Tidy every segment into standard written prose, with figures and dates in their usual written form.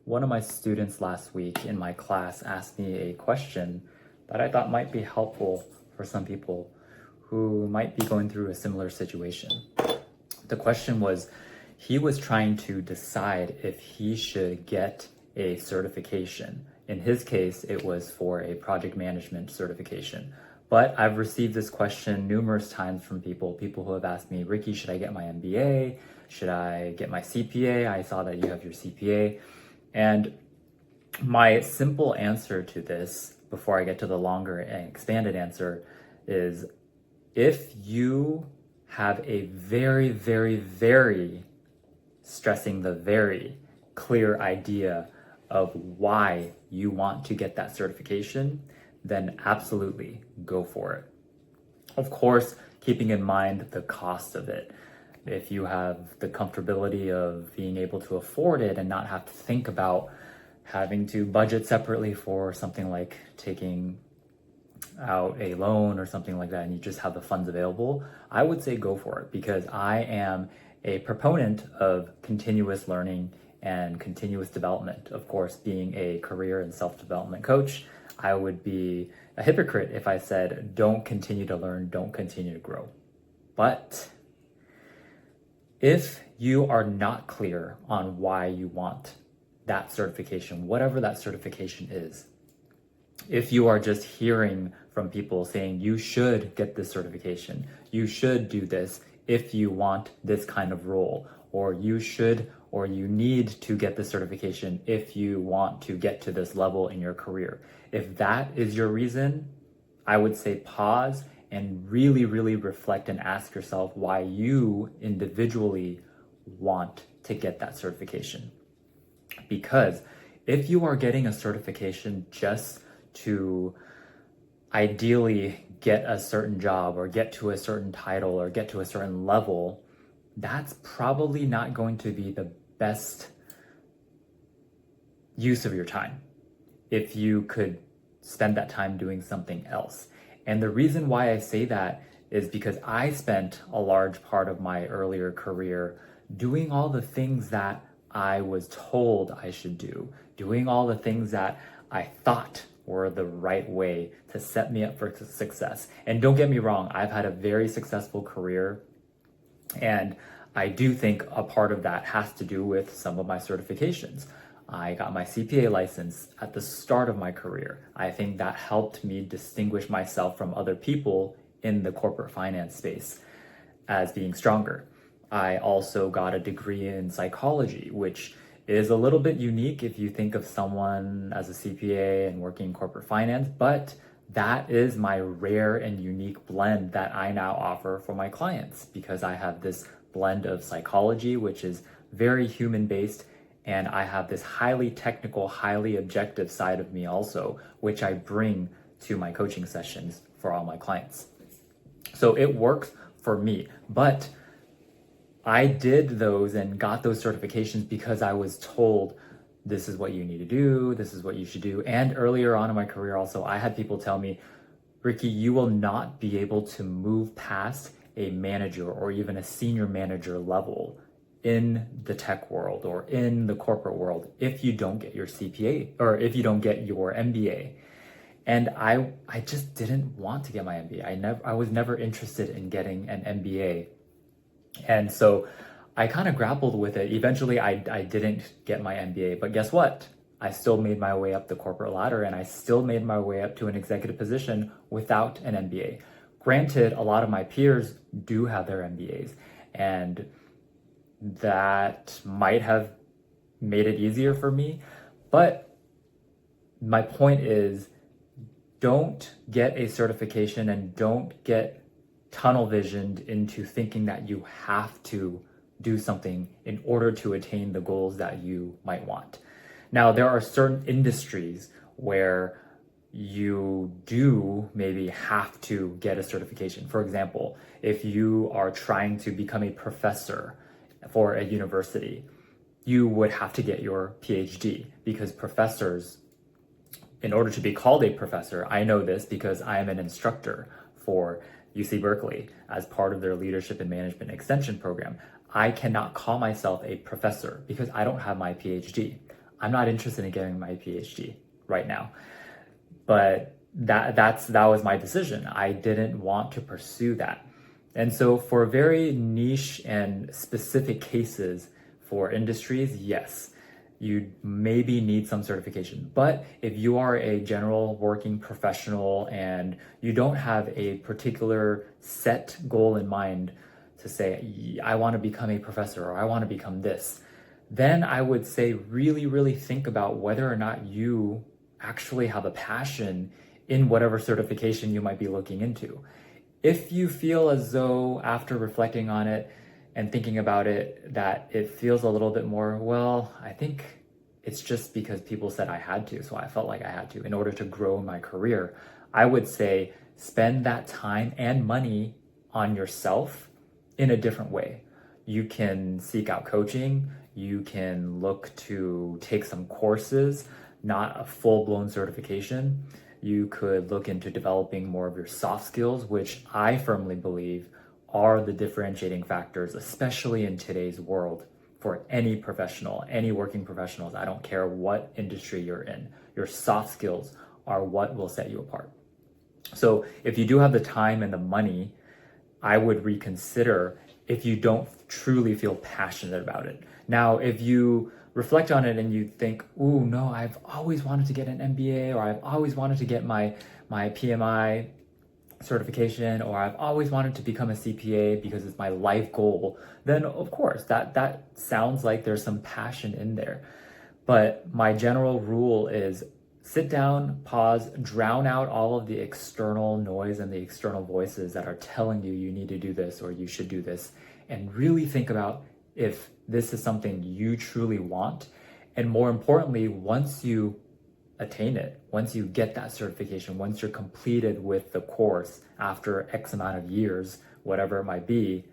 One of my students last week in my class asked me a question that I thought might be helpful for some people who might be going through a similar situation. The question was, he was trying to decide if he should get a certification. In his case, it was for a project management certification. But I've received this question numerous times from people who have asked me, Ricky, should I get my MBA? Should I get my CPA? I saw that you have your CPA. And my simple answer to this, before I get to the longer and expanded answer, is if you have a very, very, very, stressing the very clear idea of why you want to get that certification, then absolutely go for it. Of course, keeping in mind the cost of it. If you have the comfortability of being able to afford it and not have to think about having to budget separately for something like taking out a loan or something like that, and you just have the funds available, I would say go for it, because I am a proponent of continuous learning and continuous development. Of course, being a career and self-development coach, I would be a hypocrite if I said, don't continue to learn, don't continue to grow. But if you are not clear on why you want that certification, whatever that certification is, if you are just hearing from people saying you should get this certification, you should do this if you want this kind of role, or you should or you need to get the certification if you want to get to this level in your career. If that is your reason, I would say pause and really, really reflect and ask yourself why you individually want to get that certification. Because if you are getting a certification just to ideally get a certain job or get to a certain title or get to a certain level, that's probably not going to be the best use of your time if you could spend that time doing something else. And the reason why I say that is because I spent a large part of my earlier career doing all the things that I was told I should do, doing all the things that I thought were the right way to set me up for success. And don't get me wrong, I've had a very successful career, and I do think a part of that has to do with some of my certifications. I got my CPA license at the start of my career. I think that helped me distinguish myself from other people in the corporate finance space as being stronger. I also got a degree in psychology, which is a little bit unique if you think of someone as a CPA and working in corporate finance, but that is my rare and unique blend that I now offer for my clients, because I have this blend of psychology, which is very human-based, and I have this highly technical, highly objective side of me also, which I bring to my coaching sessions for all my clients. So it works for me, but I did those and got those certifications because I was told this is what you need to do, this is what you should do. And earlier on in my career also, I had people tell me, Ricky, you will not be able to move past a manager or even a senior manager level in the tech world or in the corporate world if you don't get your CPA or if you don't get your MBA. And I just didn't want to get my MBA. I was never interested in getting an MBA. And so I kind of grappled with it. Eventually, I didn't get my MBA, but guess what? I still made my way up the corporate ladder, and I still made my way up to an executive position without an MBA. Granted, a lot of my peers do have their MBAs, and that might have made it easier for me. But my point is, don't get a certification and don't get tunnel visioned into thinking that you have to do something in order to attain the goals that you might want. Now, there are certain industries where you do maybe have to get a certification. For example, if you are trying to become a professor for a university, you would have to get your PhD, because professors, in order to be called a professor, I know this because I am an instructor for UC Berkeley as part of their leadership and management extension program. I cannot call myself a professor because I don't have my PhD. I'm not interested in getting my PhD right now. But that was my decision. I didn't want to pursue that. And so for very niche and specific cases for industries, yes, you maybe need some certification. But if you are a general working professional and you don't have a particular set goal in mind to say, I want to become a professor or I want to become this, then I would say really, really think about whether or not you actually have a passion in whatever certification you might be looking into. If you feel as though after reflecting on it and thinking about it that it feels a little bit more, well, I think it's just because people said I had to, so I felt like I had to in order to grow my career, I would say spend that time and money on yourself in a different way. You can seek out coaching, you can look to take some courses, not a full-blown certification. You could look into developing more of your soft skills, which I firmly believe are the differentiating factors, especially in today's world for any professional, any working professionals. I don't care what industry you're in. Your soft skills are what will set you apart. So if you do have the time and the money, I would reconsider if you don't truly feel passionate about it. Now, if you reflect on it and you think, ooh, no, I've always wanted to get an MBA, or I've always wanted to get my PMI certification, or I've always wanted to become a CPA because it's my life goal, then of course that sounds like there's some passion in there. But my general rule is sit down, pause, drown out all of the external noise and the external voices that are telling you need to do this or you should do this, and really think about if this is something you truly want. And more importantly, once you attain it, once you get that certification, once you're completed with the course after X amount of years, whatever it might be,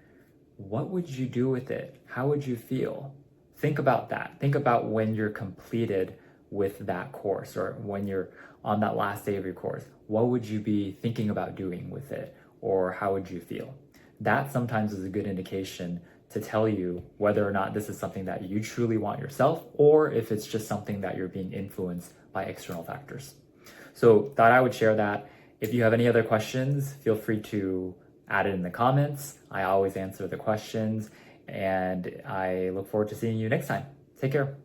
what would you do with it? How would you feel? Think about that. Think about when you're completed with that course, or when you're on that last day of your course, what would you be thinking about doing with it? Or how would you feel? That sometimes is a good indication to tell you whether or not this is something that you truly want yourself, or if it's just something that you're being influenced by external factors. So thought I would share that. If you have any other questions, feel free to add it in the comments. I always answer the questions, and I look forward to seeing you next time. Take care.